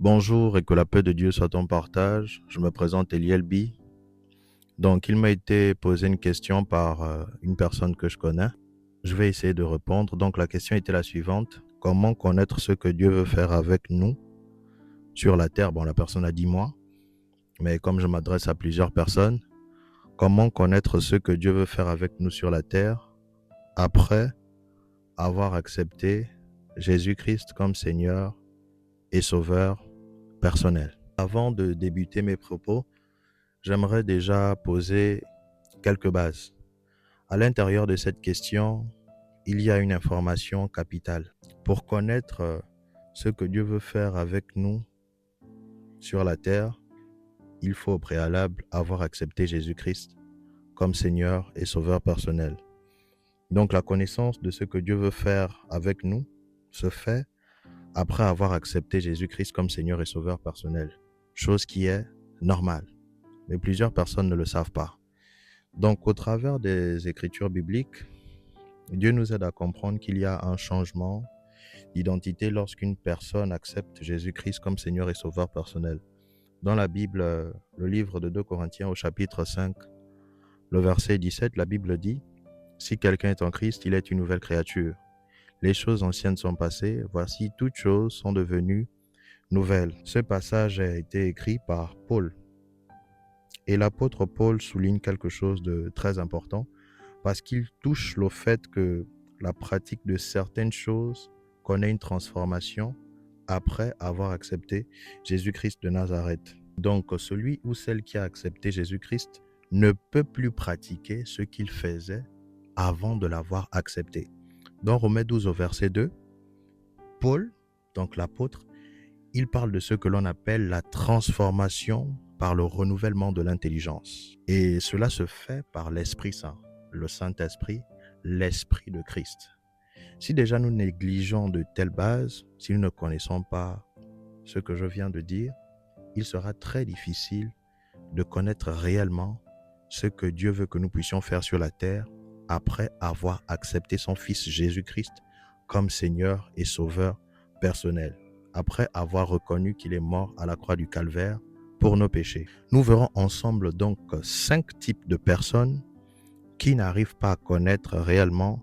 Bonjour et que la paix de Dieu soit en partage. Je me présente Elielbi. Donc, il m'a été posé une question par une personne que je connais. Je vais essayer de répondre. Donc, la question était la suivante. Comment connaître ce que Dieu veut faire avec nous sur la terre? Bon, la personne a dit moi, mais comme je m'adresse à plusieurs personnes, comment connaître ce que Dieu veut faire avec nous sur la terre après avoir accepté Jésus-Christ comme Seigneur et Sauveur personnel? Avant de débuter mes propos, j'aimerais déjà poser quelques bases. À l'intérieur de cette question, il y a une information capitale. Pour connaître ce que Dieu veut faire avec nous sur la terre, il faut au préalable avoir accepté Jésus-Christ comme Seigneur et Sauveur personnel. Donc la connaissance de ce que Dieu veut faire avec nous se fait après avoir accepté Jésus-Christ comme Seigneur et Sauveur personnel, chose qui est normale, mais plusieurs personnes ne le savent pas. Donc, au travers des Écritures bibliques, Dieu nous aide à comprendre qu'il y a un changement d'identité lorsqu'une personne accepte Jésus-Christ comme Seigneur et Sauveur personnel. Dans la Bible, le livre de 2 Corinthiens au chapitre 5, le verset 17, la Bible dit « Si quelqu'un est en Christ, il est une nouvelle créature. Les choses anciennes sont passées, voici toutes choses sont devenues nouvelles. » Ce passage a été écrit par Paul. Et l'apôtre Paul souligne quelque chose de très important parce qu'il touche le fait que la pratique de certaines choses connaît une transformation après avoir accepté Jésus-Christ de Nazareth. Donc, celui ou celle qui a accepté Jésus-Christ ne peut plus pratiquer ce qu'il faisait avant de l'avoir accepté. Dans Romains 12 au verset 2, Paul, donc l'apôtre, il parle de ce que l'on appelle la transformation par le renouvellement de l'intelligence. Et cela se fait par l'Esprit Saint, le Saint-Esprit, l'Esprit de Christ. Si déjà nous négligeons de telles bases, si nous ne connaissons pas ce que je viens de dire, il sera très difficile de connaître réellement ce que Dieu veut que nous puissions faire sur la terre après avoir accepté son Fils Jésus-Christ comme Seigneur et Sauveur personnel, après avoir reconnu qu'il est mort à la croix du Calvaire pour nos péchés. Nous verrons ensemble donc 5 types de personnes qui n'arrivent pas à connaître réellement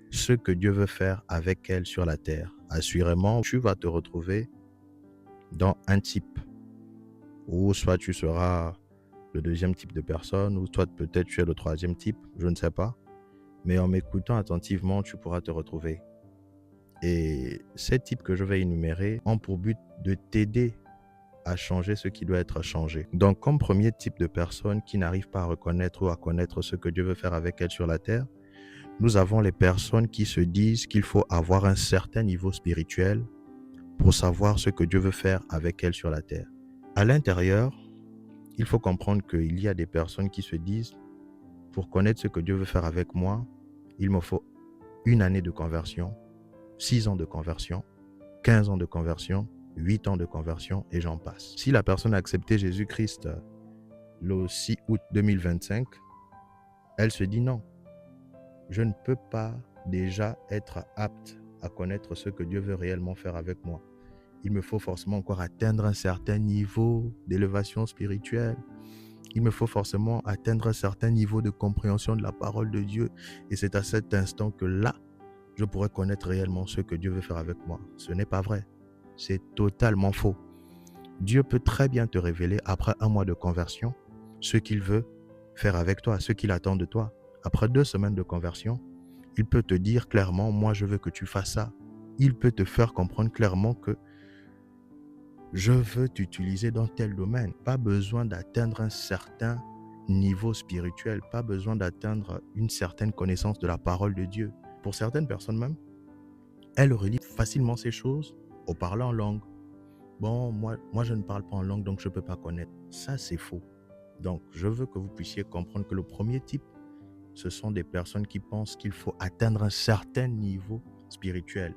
ce que Dieu veut faire avec elles sur la terre. Assurément, tu vas te retrouver dans un type, ou soit tu seras le deuxième type de personne, ou toi peut-être tu es le troisième type, je ne sais pas. Mais en m'écoutant attentivement, tu pourras te retrouver. Et ces types que je vais énumérer ont pour but de t'aider à changer ce qui doit être changé. Donc, comme premier type de personne qui n'arrive pas à reconnaître ou à connaître ce que Dieu veut faire avec elle sur la terre, nous avons les personnes qui se disent qu'il faut avoir un certain niveau spirituel pour savoir ce que Dieu veut faire avec elle sur la terre. À l'intérieur, il faut comprendre qu'il y a des personnes qui se disent « Pour connaître ce que Dieu veut faire avec moi, il me faut 1 année de conversion, 6 ans de conversion, 15 ans de conversion, 8 ans de conversion et j'en passe. » Si la personne a accepté Jésus-Christ le 6 août 2025, elle se dit non, je ne peux pas déjà être apte à connaître ce que Dieu veut réellement faire avec moi. Il me faut forcément encore atteindre un certain niveau d'élévation spirituelle. Il me faut forcément atteindre un certain niveau de compréhension de la parole de Dieu. Et c'est à cet instant que là, je pourrais connaître réellement ce que Dieu veut faire avec moi. Ce n'est pas vrai. C'est totalement faux. Dieu peut très bien te révéler après 1 mois de conversion ce qu'il veut faire avec toi, ce qu'il attend de toi. Après 2 semaines de conversion, il peut te dire clairement, moi je veux que tu fasses ça. Il peut te faire comprendre clairement que je veux t'utiliser dans tel domaine. Pas besoin d'atteindre un certain niveau spirituel, pas besoin d'atteindre une certaine connaissance de la parole de Dieu. Pour certaines personnes même, elles relient facilement ces choses au parler en langue. Bon, moi je ne parle pas en langue, donc je ne peux pas connaître. Ça, c'est faux. Donc, je veux que vous puissiez comprendre que le premier type, ce sont des personnes qui pensent qu'il faut atteindre un certain niveau spirituel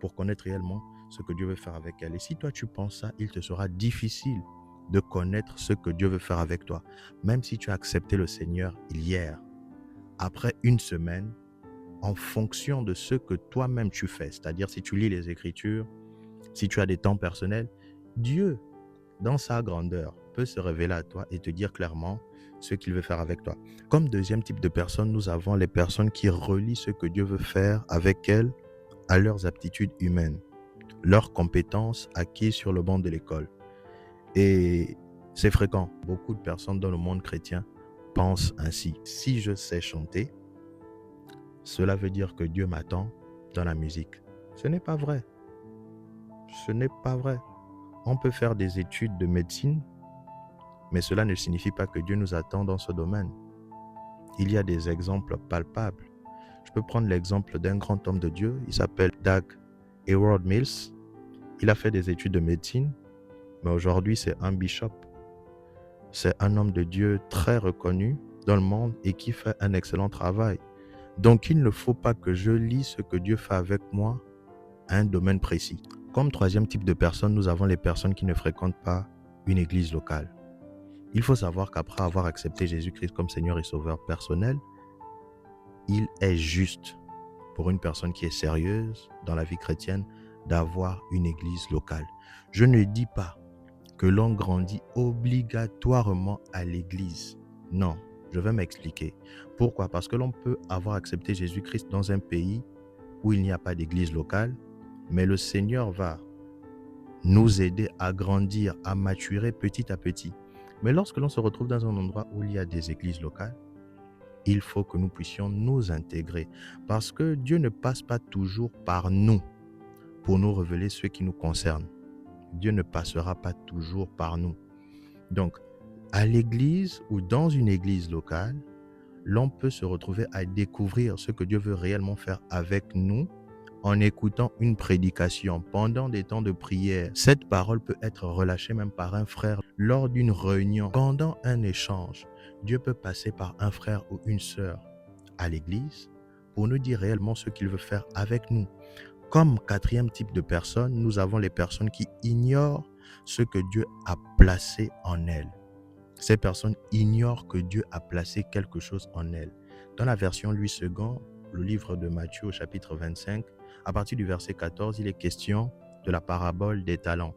pour connaître réellement ce que Dieu veut faire avec elle. Et si toi tu penses ça, il te sera difficile de connaître ce que Dieu veut faire avec toi. Même si tu as accepté le Seigneur hier, après 1 semaine, en fonction de ce que toi-même tu fais, c'est-à-dire si tu lis les Écritures, si tu as des temps personnels, Dieu, dans sa grandeur, peut se révéler à toi et te dire clairement ce qu'il veut faire avec toi. Comme deuxième type de personnes, nous avons les personnes qui relient ce que Dieu veut faire avec elles à leurs aptitudes humaines, leurs compétences acquises sur le banc de l'école. Et c'est fréquent. Beaucoup de personnes dans le monde chrétien pensent ainsi. Si je sais chanter, cela veut dire que Dieu m'attend dans la musique. Ce n'est pas vrai. Ce n'est pas vrai. On peut faire des études de médecine, mais cela ne signifie pas que Dieu nous attend dans ce domaine. Il y a des exemples palpables. Je peux prendre l'exemple d'un grand homme de Dieu. Il s'appelle Doug Hayward Mills. Il a fait des études de médecine, mais aujourd'hui c'est un bishop. C'est un homme de Dieu très reconnu dans le monde et qui fait un excellent travail. Donc il ne faut pas que je lis ce que Dieu fait avec moi à un domaine précis. Comme troisième type de personnes, nous avons les personnes qui ne fréquentent pas une église locale. Il faut savoir qu'après avoir accepté Jésus-Christ comme Seigneur et Sauveur personnel, il est juste pour une personne qui est sérieuse dans la vie chrétienne d'avoir une église locale. Je ne dis pas que l'on grandit obligatoirement à l'église. Non, je vais m'expliquer. Pourquoi? Parce que l'on peut avoir accepté Jésus-Christ dans un pays où il n'y a pas d'église locale, mais le Seigneur va nous aider à grandir, à maturer petit à petit. Mais lorsque l'on se retrouve dans un endroit où il y a des églises locales, il faut que nous puissions nous intégrer parce que Dieu ne passe pas toujours par nous pour nous révéler ce qui nous concerne. Dieu ne passera pas toujours par nous. Donc, à l'église ou dans une église locale, l'on peut se retrouver à découvrir ce que Dieu veut réellement faire avec nous en écoutant une prédication pendant des temps de prière. Cette parole peut être relâchée même par un frère lors d'une réunion. Pendant un échange, Dieu peut passer par un frère ou une sœur à l'église pour nous dire réellement ce qu'il veut faire avec nous. Comme quatrième type de personnes, nous avons les personnes qui ignorent ce que Dieu a placé en elles. Ces personnes ignorent que Dieu a placé quelque chose en elles. Dans la version Louis II, le livre de Matthieu au chapitre 25, à partir du verset 14, il est question de la parabole des talents.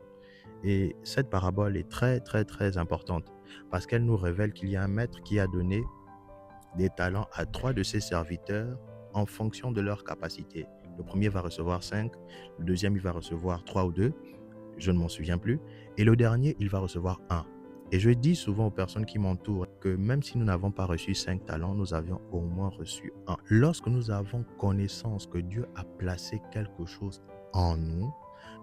Et cette parabole est très, très, très importante parce qu'elle nous révèle qu'il y a un maître qui a donné des talents à 3 de ses serviteurs en fonction de leur capacité. Le premier va recevoir 5, le deuxième il va recevoir 3 ou 2, je ne m'en souviens plus, et le dernier il va recevoir 1. Et je dis souvent aux personnes qui m'entourent que même si nous n'avons pas reçu 5 talents, nous avions au moins reçu 1. Lorsque nous avons connaissance que Dieu a placé quelque chose en nous,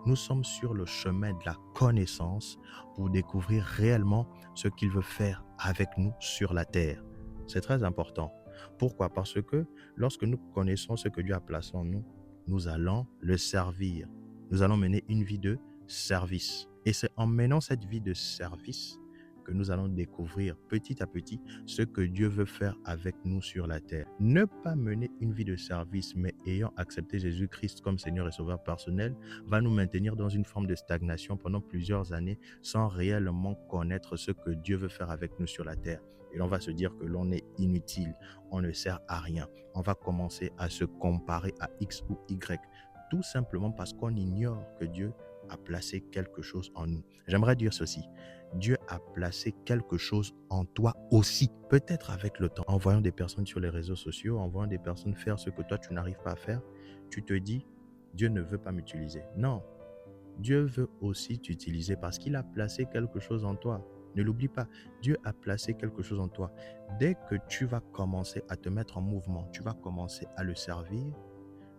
nous sommes sur le chemin de la connaissance pour découvrir réellement ce qu'il veut faire avec nous sur la terre. C'est très important. Pourquoi? Parce que lorsque nous connaissons ce que Dieu a placé en nous, nous allons le servir. Nous allons mener une vie de service. Et c'est en menant cette vie de service que nous allons découvrir petit à petit ce que Dieu veut faire avec nous sur la terre. Ne pas mener une vie de service, mais ayant accepté Jésus-Christ comme Seigneur et Sauveur personnel, va nous maintenir dans une forme de stagnation pendant plusieurs années sans réellement connaître ce que Dieu veut faire avec nous sur la terre. Et on va se dire que l'on est inutile, on ne sert à rien. On va commencer à se comparer à X ou Y, tout simplement parce qu'on ignore que Dieu a placé quelque chose en nous. J'aimerais dire ceci. Dieu a placé quelque chose en toi aussi. Peut-être avec le temps, en voyant des personnes sur les réseaux sociaux, en voyant des personnes faire ce que toi tu n'arrives pas à faire, tu te dis, Dieu ne veut pas m'utiliser. Non, Dieu veut aussi t'utiliser parce qu'il a placé quelque chose en toi. Ne l'oublie pas, Dieu a placé quelque chose en toi. Dès que tu vas commencer à te mettre en mouvement, tu vas commencer à le servir,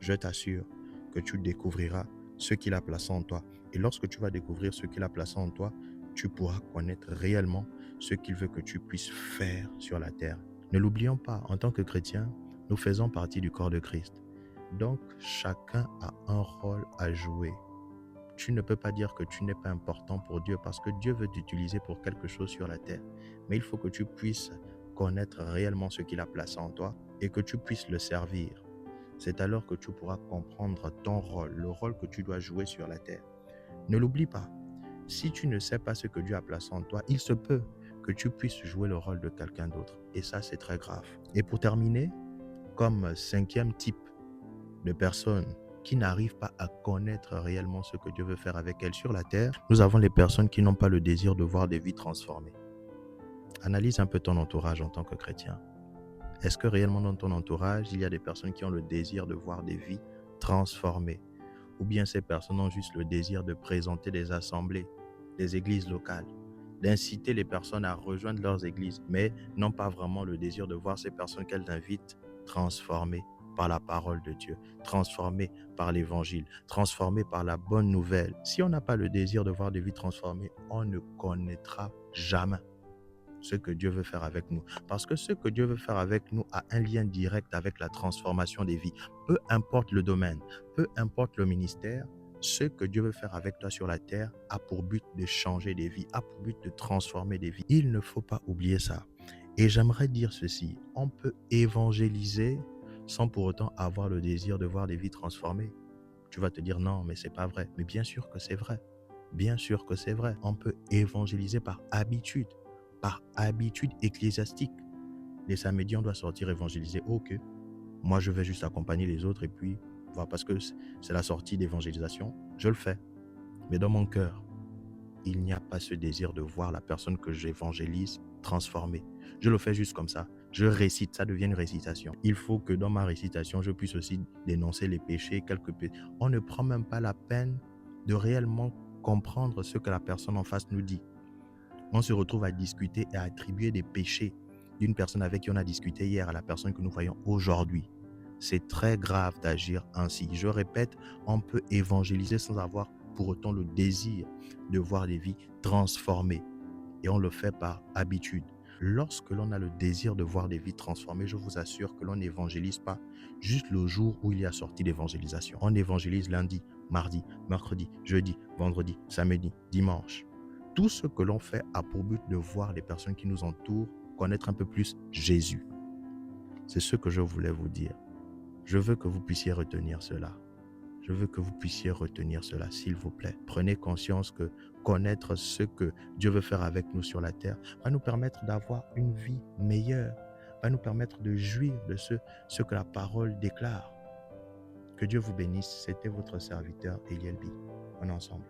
je t'assure que tu découvriras ce qu'il a placé en toi. Et lorsque tu vas découvrir ce qu'il a placé en toi, tu pourras connaître réellement ce qu'il veut que tu puisses faire sur la terre. Ne l'oublions pas, en tant que chrétiens, nous faisons partie du corps de Christ. Donc, chacun a un rôle à jouer. Tu ne peux pas dire que tu n'es pas important pour Dieu parce que Dieu veut t'utiliser pour quelque chose sur la terre. Mais il faut que tu puisses connaître réellement ce qu'il a placé en toi et que tu puisses le servir. C'est alors que tu pourras comprendre ton rôle, le rôle que tu dois jouer sur la terre. Ne l'oublie pas. Si tu ne sais pas ce que Dieu a placé en toi, il se peut que tu puisses jouer le rôle de quelqu'un d'autre. Et ça, c'est très grave. Et pour terminer, comme cinquième type de personne qui n'arrivent pas à connaître réellement ce que Dieu veut faire avec elles sur la terre. Nous avons les personnes qui n'ont pas le désir de voir des vies transformées. Analyse un peu ton entourage en tant que chrétien. Est-ce que réellement dans ton entourage, il y a des personnes qui ont le désir de voir des vies transformées? Ou bien ces personnes ont juste le désir de présenter des assemblées, des églises locales, d'inciter les personnes à rejoindre leurs églises, mais n'ont pas vraiment le désir de voir ces personnes qu'elles invitent transformées par la parole de Dieu, transformées par l'évangile, transformées par la bonne nouvelle. Si on n'a pas le désir de voir des vies transformées, on ne connaîtra jamais ce que Dieu veut faire avec nous. Parce que ce que Dieu veut faire avec nous a un lien direct avec la transformation des vies. Peu importe le domaine, peu importe le ministère, ce que Dieu veut faire avec toi sur la terre a pour but de changer des vies, a pour but de transformer des vies. Il ne faut pas oublier ça. Et j'aimerais dire ceci, on peut évangéliser sans pour autant avoir le désir de voir des vies transformées. Tu vas te dire non, mais c'est pas vrai. Mais bien sûr que c'est vrai. Bien sûr que c'est vrai. On peut évangéliser par habitude ecclésiastique. Les samedis, on doit sortir évangéliser. Ok, moi je vais juste accompagner les autres et puis, voilà, parce que c'est la sortie d'évangélisation, je le fais. Mais dans mon cœur, il n'y a pas ce désir de voir la personne que j'évangélise transformée. Je le fais juste comme ça. Je récite, ça devient une récitation. Il faut que dans ma récitation, je puisse aussi dénoncer les péchés, quelques péchés. On ne prend même pas la peine de réellement comprendre ce que la personne en face nous dit. On se retrouve à discuter et à attribuer des péchés d'une personne avec qui on a discuté hier à la personne que nous voyons aujourd'hui. C'est très grave d'agir ainsi. Je répète, on peut évangéliser sans avoir pour autant le désir de voir des vies transformées. Et on le fait par habitude. Lorsque l'on a le désir de voir des vies transformées, je vous assure que l'on n'évangélise pas juste le jour où il y a sortie d'évangélisation. On évangélise lundi, mardi, mercredi, jeudi, vendredi, samedi, dimanche. Tout ce que l'on fait a pour but de voir les personnes qui nous entourent connaître un peu plus Jésus. C'est ce que je voulais vous dire. Je veux que vous puissiez retenir cela. Je veux que vous puissiez retenir cela, s'il vous plaît. Prenez conscience que connaître ce que Dieu veut faire avec nous sur la terre va nous permettre d'avoir une vie meilleure, va nous permettre de jouir de ce que la parole déclare. Que Dieu vous bénisse. C'était votre serviteur Eliel B. On est ensemble.